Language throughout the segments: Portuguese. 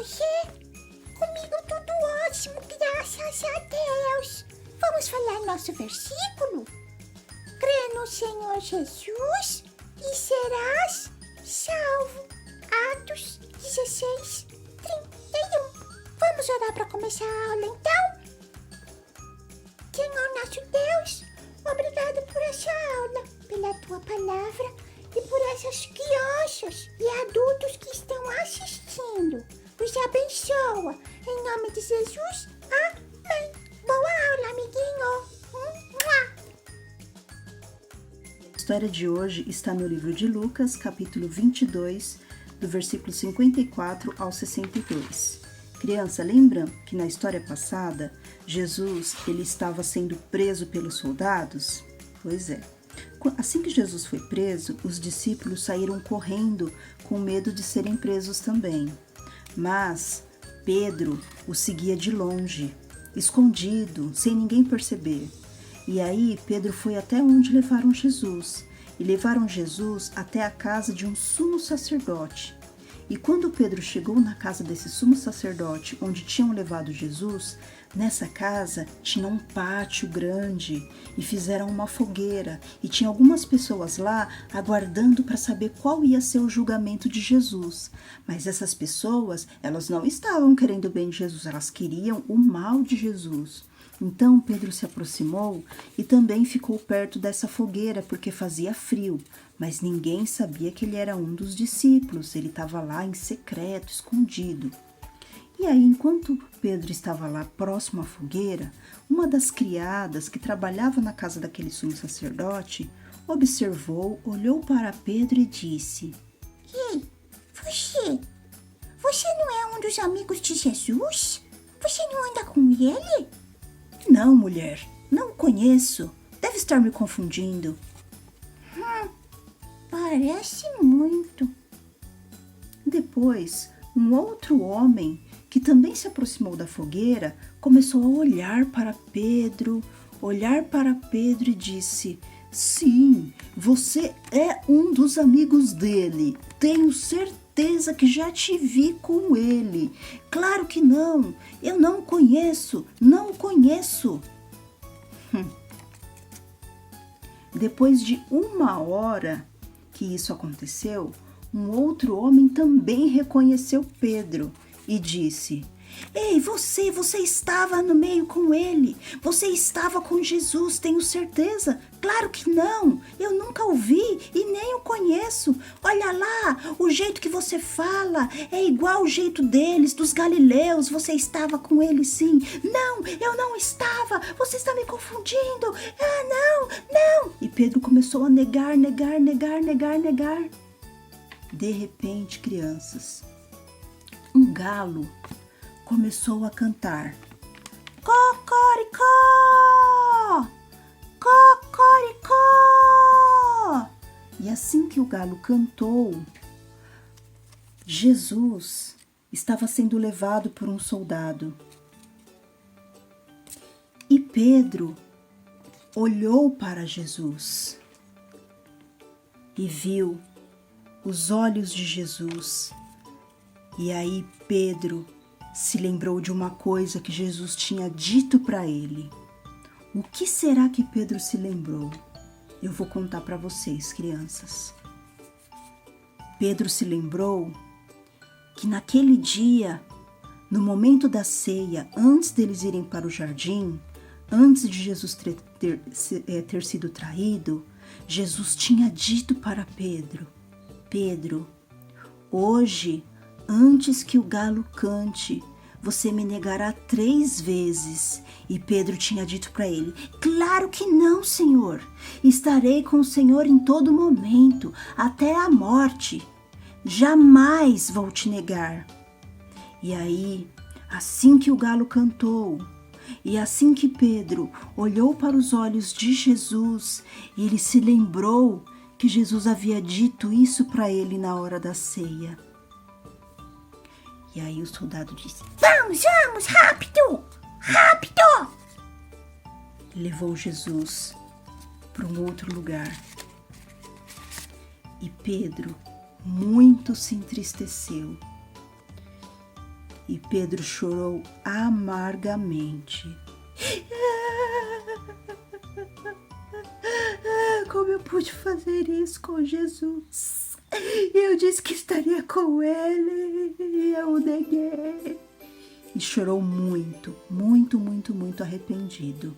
você? Comigo tudo ótimo, graças a Deus. Vamos falar nosso versículo? Crê no Senhor Jesus e serás salvo. Atos 16:31. Vamos orar para começar a aula então? Senhor nosso Deus, obrigado por essa aula, pela tua palavra e por essas crianças e adultos que estão assistindo. Os abençoa. Em nome de Jesus, amém. Boa aula, amiguinho. A história de hoje está no livro de Lucas, capítulo 22, do versículo 54 ao 62. Criança, lembra que na história passada, Jesus ele estava sendo preso pelos soldados? Pois é. Assim que Jesus foi preso, os discípulos saíram correndo com medo de serem presos também. Mas Pedro o seguia de longe, escondido, sem ninguém perceber. E aí Pedro foi até onde levaram Jesus, e levaram Jesus até a casa de um sumo sacerdote. E quando Pedro chegou na casa desse sumo sacerdote, onde tinham levado Jesus, nessa casa tinha um pátio grande e fizeram uma fogueira e tinha algumas pessoas lá aguardando para saber qual ia ser o julgamento de Jesus. Mas essas pessoas, elas não estavam querendo o bem de Jesus, elas queriam o mal de Jesus. Então Pedro se aproximou e também ficou perto dessa fogueira porque fazia frio, mas ninguém sabia que ele era um dos discípulos, ele estava lá em secreto, escondido. E aí, enquanto Pedro estava lá próximo à fogueira, uma das criadas que trabalhava na casa daquele sumo sacerdote observou, olhou para Pedro e disse: Ei, você não é um dos amigos de Jesus? Você não anda com ele? Não, mulher, não o conheço. Deve estar me confundindo. Parece muito. Depois, um outro homem que também se aproximou da fogueira começou a olhar para Pedro e disse: Sim, você é um dos amigos dele. Tenho certeza que já te vi com ele. Claro que não, eu não o conheço, não o conheço. Depois de 1 hora que isso aconteceu, um outro homem também reconheceu Pedro e disse: Ei, você estava no meio com ele, você estava com Jesus, tenho certeza. Claro que não, eu nunca o vi e nem o conheço. Olha lá, o jeito que você fala é igual o jeito deles, dos galileus, você estava com ele sim. Não, eu não estava, você está me confundindo. Não. E Pedro começou a negar. De repente, crianças, um galo começou a cantar: Cocoricó! Cocoricó! E assim que o galo cantou, Jesus estava sendo levado por um soldado. E Pedro olhou para Jesus e viu os olhos de Jesus. E aí Pedro se lembrou de uma coisa que Jesus tinha dito para ele. O que será que Pedro se lembrou? Eu vou contar para vocês, crianças. Pedro se lembrou que naquele dia, no momento da ceia, antes deles irem para o jardim, antes de Jesus ter sido traído, Jesus tinha dito para Pedro: Pedro, hoje, antes que o galo cante, você me negará 3 vezes. E Pedro tinha dito para ele: Claro que não, Senhor. Estarei com o Senhor em todo momento, até a morte. Jamais vou te negar. E aí, assim que o galo cantou, e assim que Pedro olhou para os olhos de Jesus, ele se lembrou que Jesus havia dito isso para ele na hora da ceia. E aí o soldado disse: Vamos, rápido! Levou Jesus para um outro lugar. E Pedro muito se entristeceu. E Pedro chorou amargamente. Como eu pude fazer isso com Jesus? Eu disse que estaria com ele e eu o neguei. E chorou muito, muito, muito, muito arrependido.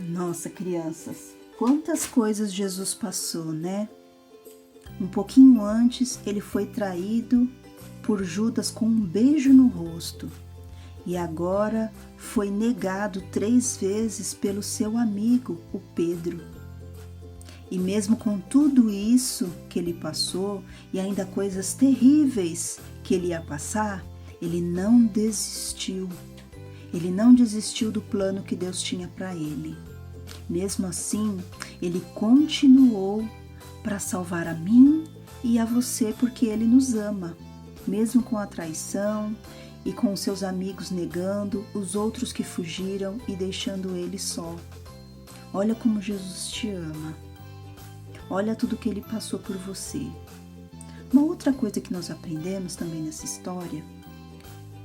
Nossa, crianças, quantas coisas Jesus passou, né? Um pouquinho antes, ele foi traído por Judas com um beijo no rosto. E agora foi negado 3 vezes pelo seu amigo, o Pedro. E mesmo com tudo isso que ele passou, e ainda coisas terríveis que ele ia passar, ele não desistiu. Ele não desistiu do plano que Deus tinha para ele. Mesmo assim, ele continuou para salvar a mim e a você, porque ele nos ama. Mesmo com a traição e com os seus amigos negando, os outros que fugiram e deixando ele só. Olha como Jesus te ama. Olha tudo que ele passou por você. Uma outra coisa que nós aprendemos também nessa história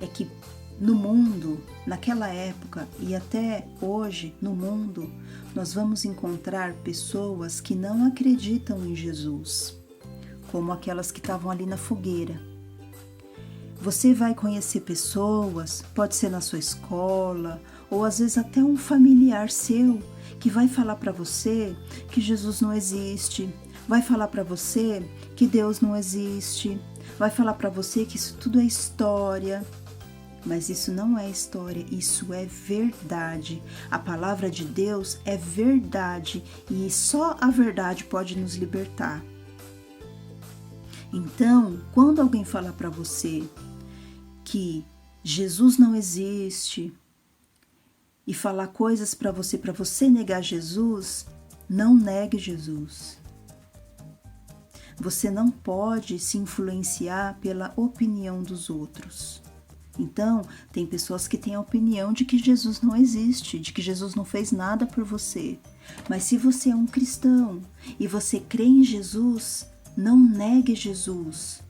é que no mundo, naquela época e até hoje no mundo, nós vamos encontrar pessoas que não acreditam em Jesus, como aquelas que estavam ali na fogueira. Você vai conhecer pessoas, pode ser na sua escola, ou às vezes até um familiar seu, que vai falar para você que Jesus não existe, vai falar para você que Deus não existe, vai falar para você que isso tudo é história. Mas isso não é história, isso é verdade. A palavra de Deus é verdade e só a verdade pode nos libertar. Então, quando alguém falar para você que Jesus não existe e falar coisas para você negar Jesus, não negue Jesus. Você não pode se influenciar pela opinião dos outros. Então, tem pessoas que têm a opinião de que Jesus não existe, de que Jesus não fez nada por você. Mas se você é um cristão e você crê em Jesus, não negue Jesus.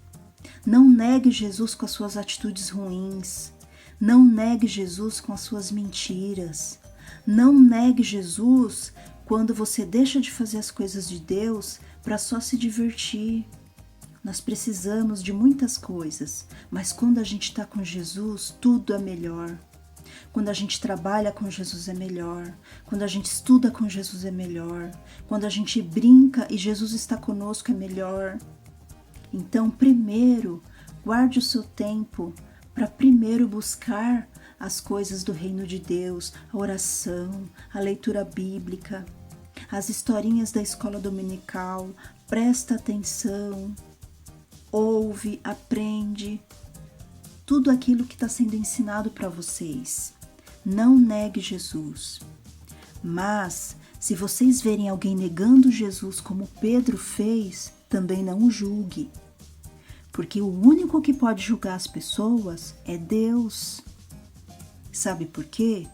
Não negue Jesus com as suas atitudes ruins. Não negue Jesus com as suas mentiras. Não negue Jesus quando você deixa de fazer as coisas de Deus para só se divertir. Nós precisamos de muitas coisas, mas quando a gente está com Jesus, tudo é melhor. Quando a gente trabalha com Jesus é melhor. Quando a gente estuda com Jesus é melhor. Quando a gente brinca e Jesus está conosco é melhor. Então, primeiro, guarde o seu tempo para primeiro buscar as coisas do reino de Deus, a oração, a leitura bíblica, as historinhas da escola dominical. Presta atenção. Ouve, aprende, tudo aquilo que está sendo ensinado para vocês. Não negue Jesus. Mas, se vocês verem alguém negando Jesus como Pedro fez, também não o julgue. Porque o único que pode julgar as pessoas é Deus. Sabe por quê?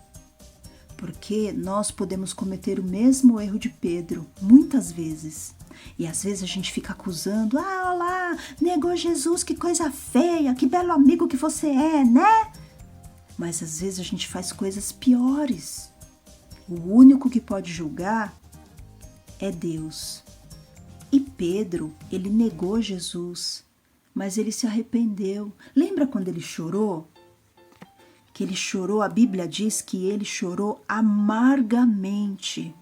Porque nós podemos cometer o mesmo erro de Pedro, muitas vezes. E às vezes a gente fica acusando, olha lá, negou Jesus, que coisa feia, que belo amigo que você é, né? Mas às vezes a gente faz coisas piores. O único que pode julgar é Deus. E Pedro, ele negou Jesus, mas ele se arrependeu. Lembra quando ele chorou? Que ele chorou, a Bíblia diz que ele chorou amargamente.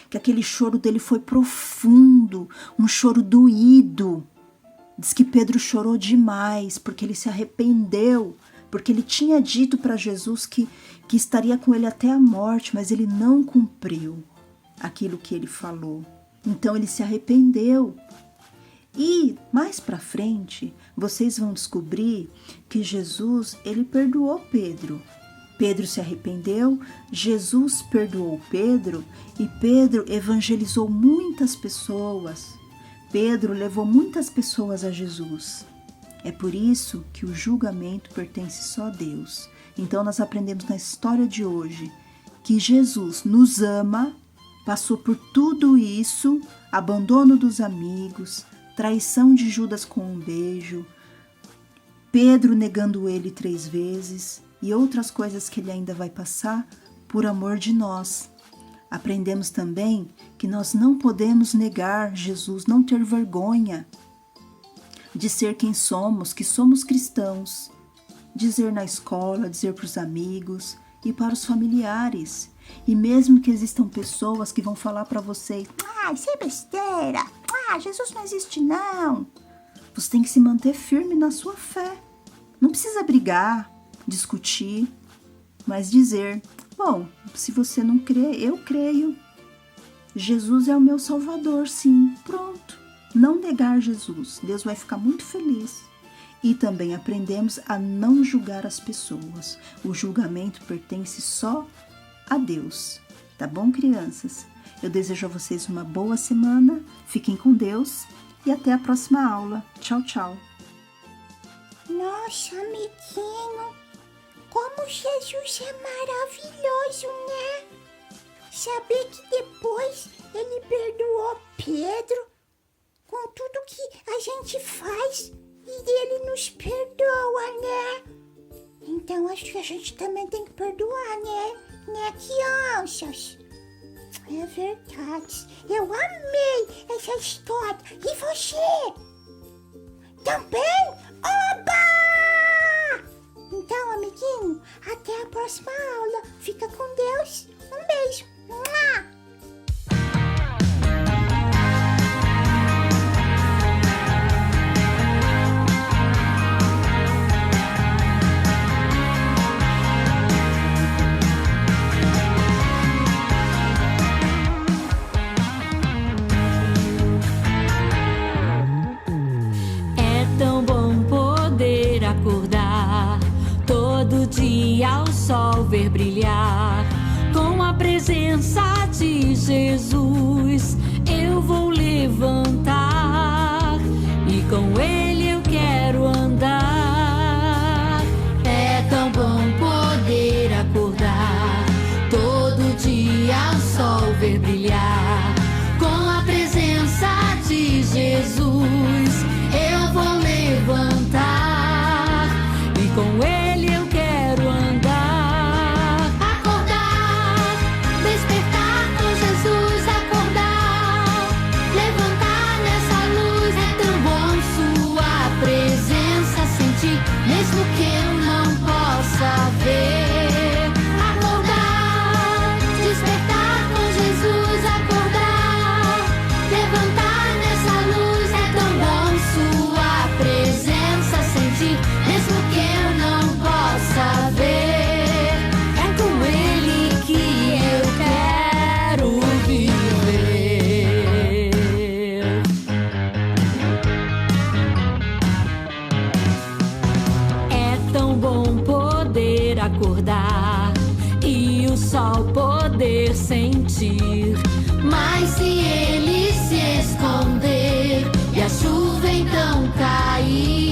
Que aquele choro dele foi profundo, um choro doído. Diz que Pedro chorou demais, porque ele se arrependeu, porque ele tinha dito para Jesus que estaria com ele até a morte, mas ele não cumpriu aquilo que ele falou. Então ele se arrependeu. E mais para frente, vocês vão descobrir que Jesus, ele perdoou Pedro. Pedro se arrependeu, Jesus perdoou Pedro e Pedro evangelizou muitas pessoas. Pedro levou muitas pessoas a Jesus. É por isso que o julgamento pertence só a Deus. Então nós aprendemos na história de hoje que Jesus nos ama, passou por tudo isso, abandono dos amigos, traição de Judas com um beijo, Pedro negando ele 3 vezes e outras coisas que ele ainda vai passar por amor de nós. Aprendemos também que nós não podemos negar Jesus, não ter vergonha de ser quem somos, que somos cristãos. Dizer na escola, dizer para os amigos e para os familiares. E mesmo que existam pessoas que vão falar para você: isso é besteira, Jesus não existe não. Você tem que se manter firme na sua fé. Não precisa brigar, discutir, mas dizer: bom, se você não crê, eu creio. Jesus é o meu Salvador, sim. Pronto. Não negar Jesus. Deus vai ficar muito feliz. E também aprendemos a não julgar as pessoas. O julgamento pertence só a Deus. Tá bom, crianças? Eu desejo a vocês uma boa semana. Fiquem com Deus e até a próxima aula. Tchau, tchau. Nossa, amiguinho, como Jesus é maravilhoso, né? Saber que depois ele perdoou Pedro com tudo que a gente faz e ele nos perdoa, né? Então acho que a gente também tem que perdoar, né, crianças? É verdade. Eu amei essa história. E você? Também? Oba! Então, amiguinho, até a próxima aula. Fica com Deus. Um beijo. Mua! Ao sol ver brilhar, com a presença de Jesus, eu vou levantar e com Ele eu quero andar. É tão bom poder acordar, todo dia ao sol ver brilhar, com a presença de Jesus, eu vou levantar e com Ele mesmo que eu não possa ver, acordar, despertar com Jesus, acordar, levantar nessa luz, é tão bom sua presença sentir, mesmo que eu não possa ver, é com Ele que eu quero viver. Acordar e o sol poder sentir, mas se ele se esconder e a chuva então cair,